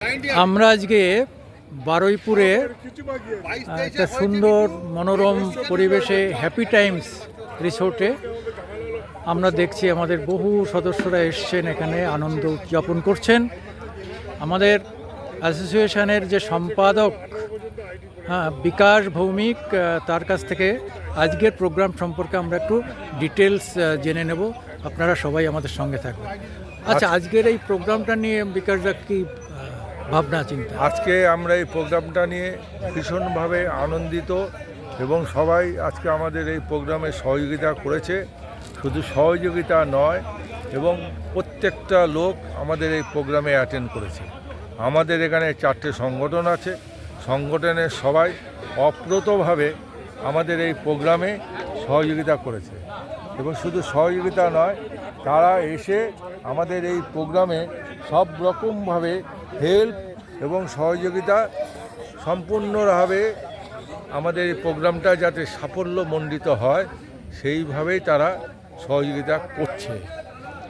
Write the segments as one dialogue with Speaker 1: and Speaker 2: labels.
Speaker 1: আমরা আজকে বারুইপুরে একটা সুন্দর মনোরম পরিবেশে হ্যাপি টাইমস রিসোর্টে আমরা দেখছি আমাদের বহু সদস্যরা এসছেন, এখানে আনন্দ উদযাপন করছেন। আমাদের অ্যাসোসিয়েশনের যে সম্পাদক বিকাশ ভৌমিক, তার কাছ থেকে আজকের প্রোগ্রাম সম্পর্কে আমরা একটু ডিটেলস জেনে নেব। আপনারা সবাই আমাদের সঙ্গে থাকবেন। আচ্ছা, আজকের এই প্রোগ্রামটা নিয়ে বিকাশদা কি ভাবনা চিন্তা?
Speaker 2: আজকে আমরা এই প্রোগ্রামটা নিয়ে ভীষণভাবে আনন্দিত এবং সবাই আজকে আমাদের এই প্রোগ্রামে সহযোগিতা করেছে। শুধু সহযোগিতা নয়, এবং প্রত্যেকটা লোক আমাদের এই প্রোগ্রামে অ্যাটেন্ড করেছে। আমাদের এখানে 4টে সংগঠন আছে, সংগঠনের সবাই অপ্রতভাবে আমাদের এই প্রোগ্রামে সহযোগিতা করেছে। এবং শুধু সহযোগিতা নয়, তারা এসে আমাদের এই প্রোগ্রামে সব রকমভাবে হেল্প এবং সহযোগিতা সম্পূর্ণভাবে আমাদের এই প্রোগ্রামটা যাতে সাফল্যমণ্ডিত হয় সেইভাবেই তারা সহযোগিতা করছে।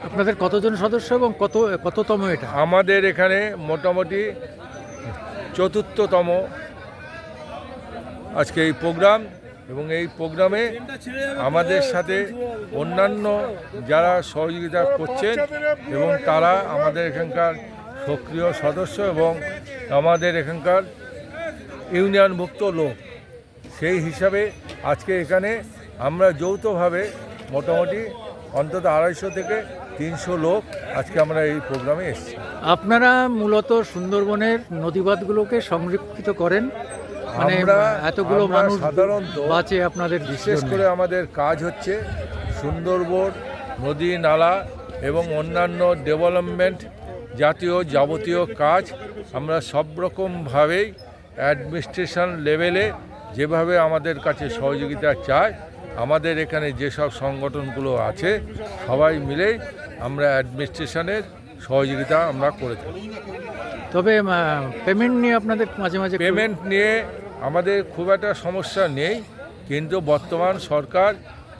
Speaker 1: আপনাদের কতজন সদস্য এবং কততম এটা?
Speaker 2: আমাদের এখানে মোটামুটি 4র্থতম আজকে এই প্রোগ্রাম, এবং এই প্রোগ্রামে আমাদের সাথে অন্যান্য যারা সহযোগিতা করছেন এবং তারা আমাদের এখানকার সক্রিয় সদস্য এবং আমাদের এখানকার ইউনিয়নভুক্ত লোক। সেই হিসাবে আজকে এখানে আমরা যৌথভাবে মোটামুটি অন্তত 250 থেকে 300 লোক আজকে আমরা এই প্রোগ্রামে এসেছি।
Speaker 1: আপনারা মূলত সুন্দরবনের নদীবাঁধগুলোকে সংরক্ষিত করেন, মানে এতগুলো মানুষ
Speaker 2: সাধারণত
Speaker 1: বাঁচে আপনাদের।
Speaker 2: বিশেষ করে আমাদের কাজ হচ্ছে সুন্দরবন নদী নালা এবং অন্যান্য ডেভেলপমেন্ট জাতীয় যাবতীয় কাজ আমরা সব রকমভাবেই অ্যাডমিনিস্ট্রেশন লেভেলে যেভাবে আমাদের কাছে সহযোগিতা চায়, আমাদের এখানে যেসব সংগঠনগুলো আছে সবাই মিলেই আমরা অ্যাডমিনিস্ট্রেশনের সহযোগিতা আমরা করে থাকি।
Speaker 1: তবে পেমেন্ট নিয়ে আপনাদের মাঝে মাঝে
Speaker 2: পেমেন্ট নিয়ে আমাদের খুব একটা সমস্যা নেই, কিন্তু বর্তমান সরকার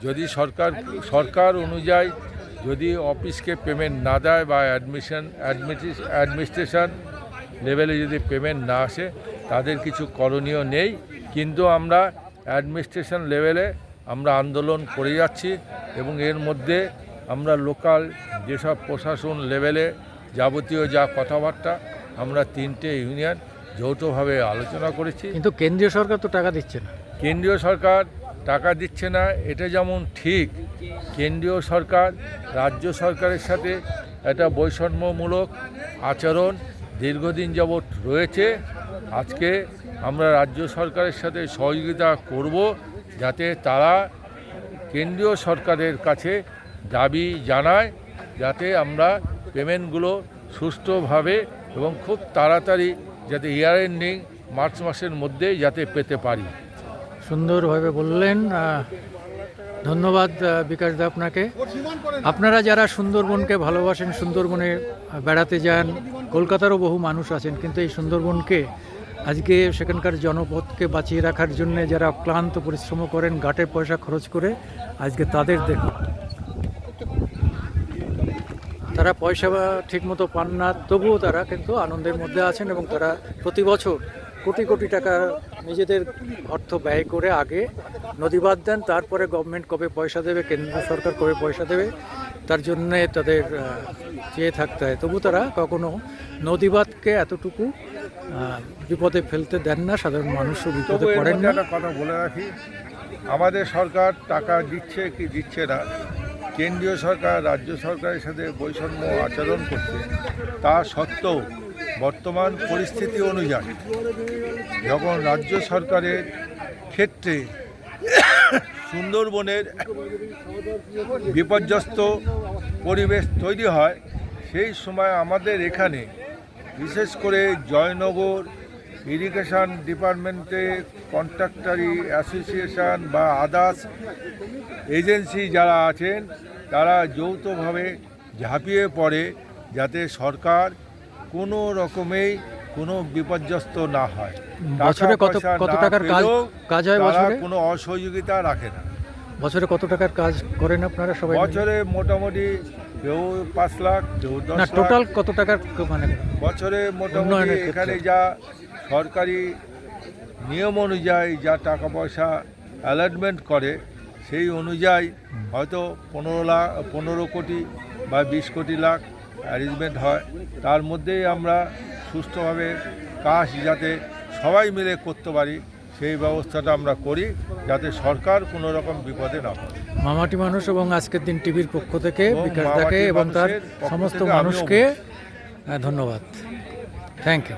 Speaker 2: যদি সরকার অনুযায়ী যদি অফিসকে পেমেন্ট না দেয় বা অ্যাডমিনিস্ট্রেশন লেভেলে যদি পেমেন্ট না আসে, তাদের কিছু করণীয় নেই। কিন্তু আমরা অ্যাডমিনিস্ট্রেশন লেভেলে আমরা আন্দোলন করে যাচ্ছি, এবং এর মধ্যে আমরা লোকাল যেসব প্রশাসন লেভেলে যাবতীয় যা কথাবার্তা আমরা 3টে ইউনিয়ন যৌথভাবে আলোচনা করেছি।
Speaker 1: কিন্তু কেন্দ্রীয় সরকার তো টাকা দিচ্ছে না।
Speaker 2: কেন্দ্রীয় সরকার টাকা দিচ্ছে না এটা যেমন ঠিক, কেন্দ্রীয় সরকার রাজ্য সরকারের সাথে একটা বৈষম্যমূলক আচরণ দীর্ঘদিন যাবৎ রয়েছে। আজকে আমরা রাজ্য সরকারের সাথে সহযোগিতা করব, যাতে তারা কেন্দ্রীয় সরকারের কাছে দাবি জানায় যাতে আমরা পেমেন্টগুলো সুষ্ঠুভাবে এবং খুব তাড়াতাড়ি যাতে ইয়ার এন্ডিং মার্চ মাসের মধ্যেই যাতে পেতে পারি।
Speaker 1: সুন্দরভাবে বললেন, ধন্যবাদ বিকাশদা আপনাকে। আপনারা যারা সুন্দরবনকে ভালোবাসেন, সুন্দরবনে বেড়াতে যান, কলকাতারও বহু মানুষ আছেন, কিন্তু এই সুন্দরবনকে আজকে সেখানকার জনপদকে বাঁচিয়ে রাখার জন্য যারা ক্লান্ত পরিশ্রম করেন ঘাটের পয়সা খরচ করে, আজকে তাদের দেখুন তারা পয়সা ঠিকমতো পান না, তবুও তারা কিন্তু আনন্দের মধ্যে আছেন, এবং তারা প্রতি বছর কোটি কোটি টাকা নিজেদের অর্থ ব্যয় করে আগে নদীবাঁধ দেন। তারপরে গভর্নমেন্ট কবে পয়সা দেবে, কেন্দ্র সরকার কবে পয়সা দেবে, তার জন্যে তাদের চেয়ে থাকতে হয়। তবু তারা কখনো নদীবাঁধকে এতটুকু বিপদে ফেলতে দেন না, সাধারণ মানুষও বিপদে পড়েন না।
Speaker 2: একটা কথা বলে রাখি, আমাদের সরকার টাকা দিচ্ছে কি দিচ্ছে না, কেন্দ্রীয় সরকার রাজ্য সরকারের সাথে বৈষম্য আচরণ করছে, তা সত্ত্বেও বর্তমান পরিস্থিতি অনুযায়ী যখন রাজ্য সরকারের ক্ষেত্রে সুন্দরবনের বিপর্যস্ত পরিবেশ তৈরি হয়, সেই সময় আমাদের এখানে বিশেষ করে জয়নগর ইরিগেশন ডিপার্টমেন্টে কন্ট্রাক্টরি অ্যাসোসিয়েশন বা আদার্স এজেন্সি যারা আছেন, তারা যৌথভাবে ঝাঁপিয়ে পড়ে যাতে সরকার কোনো রকমেই কোনো বিপর্যস্ত না হয়।
Speaker 1: বছরে কত টাকার কাজ হয়?
Speaker 2: তারা কোনো অসহযোগিতা রাখে না।
Speaker 1: বছরে কত টাকার কাজ করেন আপনারা সবাই মিলে?
Speaker 2: বছরে মোটামুটি কেউ 5 লাখ, কেউ 10
Speaker 1: না,
Speaker 2: লাখ।
Speaker 1: টোটাল কত টাকার মানে
Speaker 2: বছরে মোটামুটি
Speaker 1: উন্নয়নের ক্ষেত্রে।
Speaker 2: এখানে যা সরকারি নিয়ম অনুযায়ী যা টাকা পয়সা অ্যালটমেন্ট করে সেই অনুযায়ী হয়তো 15 কোটি বা 20 কোটি লাখ অ্যারেঞ্জমেন্ট হয়। তার মধ্যেই আমরা সুষ্ঠুভাবে কাজ যাতে সবাই মিলে করতে পারি সেই ব্যবস্থাটা আমরা করি, যাতে সরকার কোনো রকম বিপদে না পড়ে।
Speaker 1: মামাটি মানুষ এবং আজকের দিন টিভির পক্ষ থেকে
Speaker 2: এবং
Speaker 1: বিকাশ
Speaker 2: মামাটি
Speaker 1: দাকে এবং তার
Speaker 2: মানুষের পক্ষ
Speaker 1: সমস্ত
Speaker 2: থেকে আমিও
Speaker 1: মানুষকে ধন্যবাদ। Thank you.